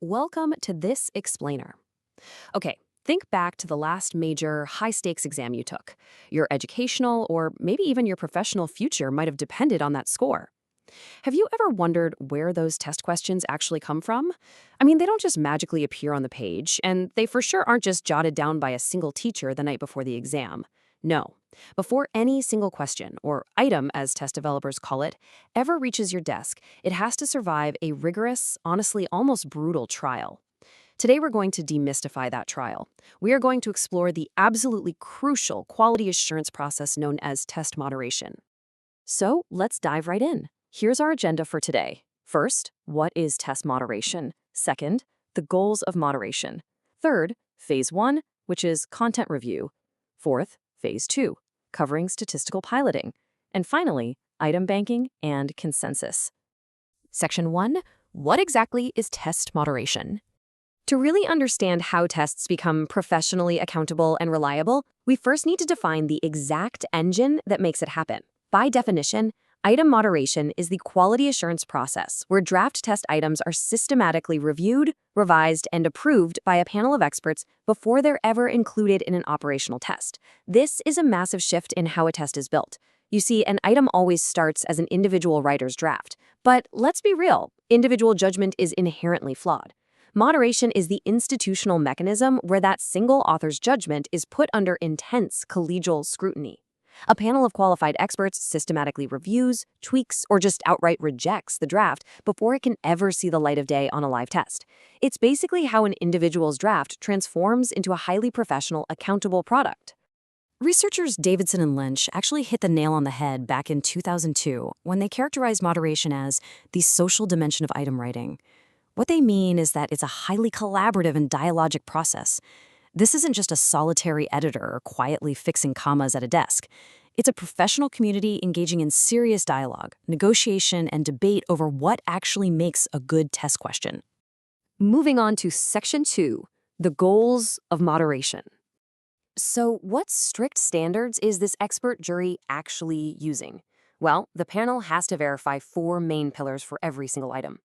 Welcome to this explainer. Okay, think back to the last major high-stakes exam you took. Your educational or maybe even your professional future might have depended on that score. Have you ever wondered where those test questions actually come from? I mean, they don't just magically appear on the page, and they for sure aren't just jotted down by a single teacher the night before the exam. No. Before any single question, or item as test developers call it, ever reaches your desk, it has to survive a rigorous, honestly almost brutal trial. Today we're going to demystify that trial. We are going to explore the absolutely crucial quality assurance process known as test moderation. So let's dive right in. Here's our agenda for today. First, what is test moderation? Second, the goals of moderation. Third, phase 1, which is content review. Fourth, phase 2, covering statistical piloting. And finally, item banking and consensus. Section 1, what exactly is test moderation? To really understand how tests become professionally accountable and reliable, we first need to define the exact engine that makes it happen. By definition, item moderation is the quality assurance process where draft test items are systematically reviewed, revised, and approved by a panel of experts before they're ever included in an operational test. This is a massive shift in how a test is built. You see, an item always starts as an individual writer's draft. But let's be real, individual judgment is inherently flawed. Moderation is the institutional mechanism where that single author's judgment is put under intense collegial scrutiny. A panel of qualified experts systematically reviews, tweaks, or just outright rejects the draft before it can ever see the light of day on a live test. It's basically how an individual's draft transforms into a highly professional, accountable product. Researchers Davidson and Lynch actually hit the nail on the head back in 2002 when they characterized moderation as the social dimension of item writing. What they mean is that it's a highly collaborative and dialogic process. This isn't just a solitary editor quietly fixing commas at a desk. It's a professional community engaging in serious dialogue, negotiation, and debate over what actually makes a good test question. Moving on to Section 2, the goals of moderation. So what strict standards is this expert jury actually using? Well, the panel has to verify 4 main pillars for every single item.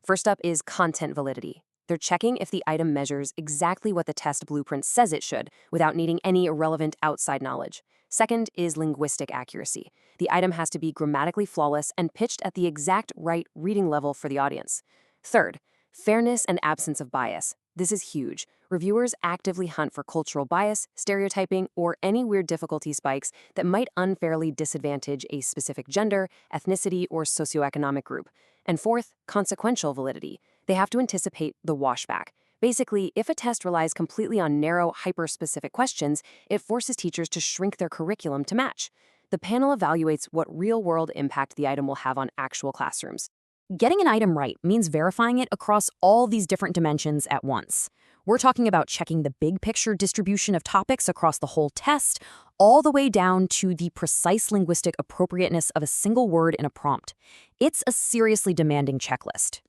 First up is content validity. They're checking if the item measures exactly what the test blueprint says it should, without needing any irrelevant outside knowledge. Second is linguistic accuracy. The item has to be grammatically flawless and pitched at the exact right reading level for the audience. Third, fairness and absence of bias. This is huge. Reviewers actively hunt for cultural bias, stereotyping, or any weird difficulty spikes that might unfairly disadvantage a specific gender, ethnicity, or socioeconomic group. And fourth, consequential validity. They have to anticipate the washback. Basically, if a test relies completely on narrow, hyper-specific questions, it forces teachers to shrink their curriculum to match. The panel evaluates what real-world impact the item will have on actual classrooms. Getting an item right means verifying it across all these different dimensions at once. We're talking about checking the big picture distribution of topics across the whole test, all the way down to the precise linguistic appropriateness of a single word in a prompt. It's a seriously demanding checklist.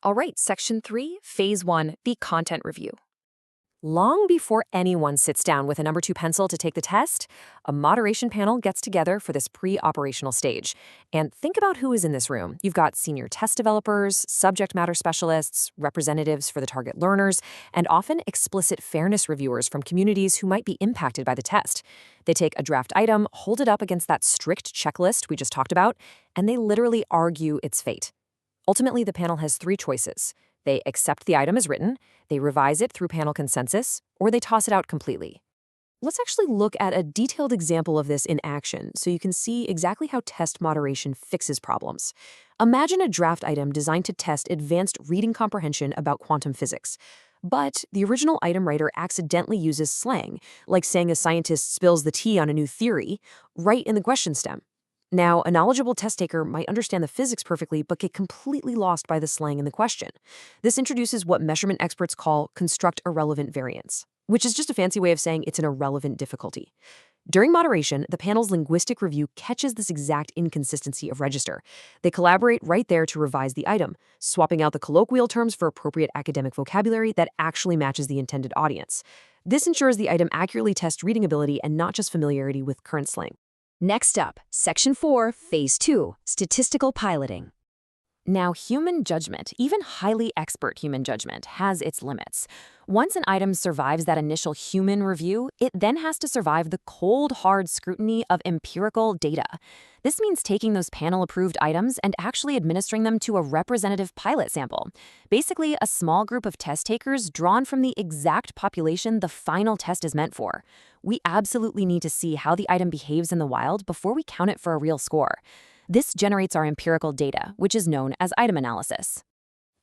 All right, Section 3, Phase 1, the content review. Long before anyone sits down with a number 2 pencil to take the test, a moderation panel gets together for this pre-operational stage. And think about who is in this room. You've got senior test developers, subject matter specialists, representatives for the target learners, and often explicit fairness reviewers from communities who might be impacted by the test. They take a draft item, hold it up against that strict checklist we just talked about, and they literally argue its fate. Ultimately, the panel has 3 choices. They accept the item as written, they revise it through panel consensus, or they toss it out completely. Let's actually look at a detailed example of this in action so you can see exactly how test moderation fixes problems. Imagine a draft item designed to test advanced reading comprehension about quantum physics. But the original item writer accidentally uses slang, like saying a scientist spills the tea on a new theory, right in the question stem. Now, a knowledgeable test taker might understand the physics perfectly but get completely lost by the slang in the question. This introduces what measurement experts call construct irrelevant variance, which is just a fancy way of saying it's an irrelevant difficulty. During moderation, the panel's linguistic review catches this exact inconsistency of register. They collaborate right there to revise the item, swapping out the colloquial terms for appropriate academic vocabulary that actually matches the intended audience. This ensures the item accurately tests reading ability and not just familiarity with current slang. Next up, Section 4, Phase 2, Statistical Piloting. Now, human judgment, even highly expert human judgment, has its limits. Once an item survives that initial human review, it then has to survive the cold, hard scrutiny of empirical data. This means taking those panel-approved items and actually administering them to a representative pilot sample. Basically, a small group of test takers drawn from the exact population the final test is meant for. We absolutely need to see how the item behaves in the wild before we count it for a real score. This generates our empirical data, which is known as item analysis.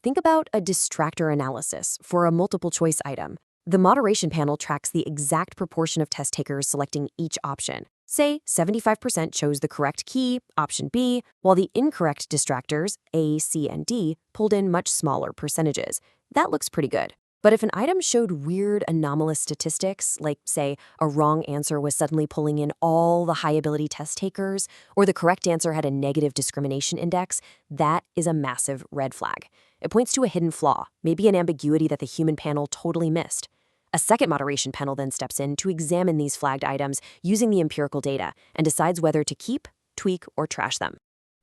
Think about a distractor analysis for a multiple-choice item. The moderation panel tracks the exact proportion of test takers selecting each option. Say 75% chose the correct key, option B, while the incorrect distractors, A, C, and D, pulled in much smaller percentages. That looks pretty good. But if an item showed weird anomalous statistics, like, say, a wrong answer was suddenly pulling in all the high-ability test takers, or the correct answer had a negative discrimination index, that is a massive red flag. It points to a hidden flaw, maybe an ambiguity that the human panel totally missed. A second moderation panel then steps in to examine these flagged items using the empirical data and decides whether to keep, tweak, or trash them.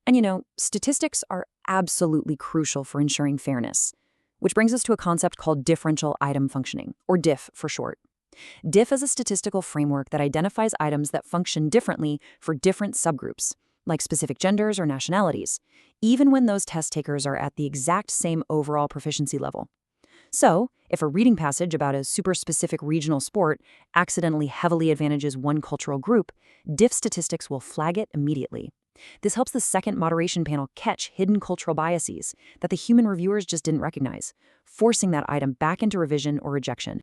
And statistics are absolutely crucial for ensuring fairness. Which brings us to a concept called differential item functioning, or DIF for short. DIF is a statistical framework that identifies items that function differently for different subgroups, like specific genders or nationalities, even when those test takers are at the exact same overall proficiency level. So, if a reading passage about a super-specific regional sport accidentally heavily advantages one cultural group, DIF statistics will flag it immediately. This helps the second moderation panel catch hidden cultural biases that the human reviewers just didn't recognize, forcing that item back into revision or rejection.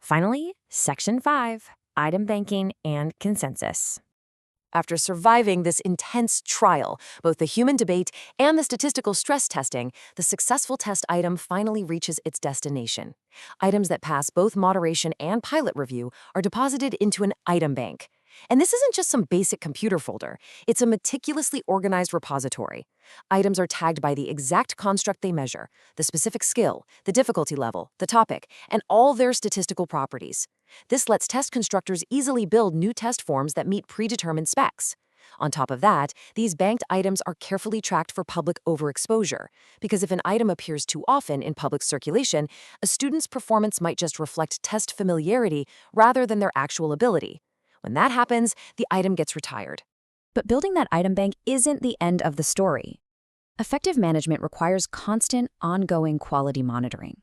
Finally, Section 5, Item Banking and Consensus. After surviving this intense trial, both the human debate and the statistical stress testing, the successful test item finally reaches its destination. Items that pass both moderation and pilot review are deposited into an item bank. And this isn't just some basic computer folder. It's a meticulously organized repository. Items are tagged by the exact construct they measure, the specific skill, the difficulty level, the topic, and all their statistical properties. This lets test constructors easily build new test forms that meet predetermined specs. On top of that, these banked items are carefully tracked for public overexposure, because if an item appears too often in public circulation, a student's performance might just reflect test familiarity rather than their actual ability. When that happens, the item gets retired. But building that item bank isn't the end of the story. Effective management requires constant, ongoing quality monitoring.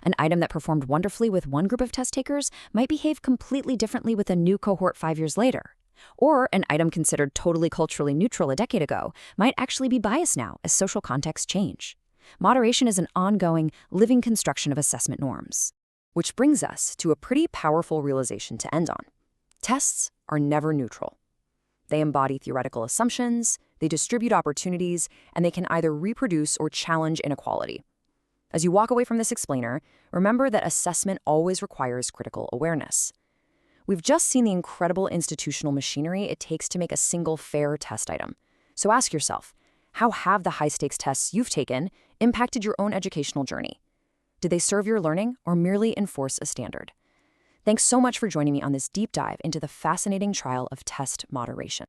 An item that performed wonderfully with one group of test takers might behave completely differently with a new cohort 5 years later. Or an item considered totally culturally neutral a decade ago might actually be biased now as social contexts change. Moderation is an ongoing, living construction of assessment norms. Which brings us to a pretty powerful realization to end on. Tests are never neutral. They embody theoretical assumptions, they distribute opportunities, and they can either reproduce or challenge inequality. As you walk away from this explainer, remember that assessment always requires critical awareness. We've just seen the incredible institutional machinery it takes to make a single fair test item. So ask yourself, how have the high-stakes tests you've taken impacted your own educational journey? Did they serve your learning or merely enforce a standard? Thanks so much for joining me on this deep dive into the fascinating trial of test moderation.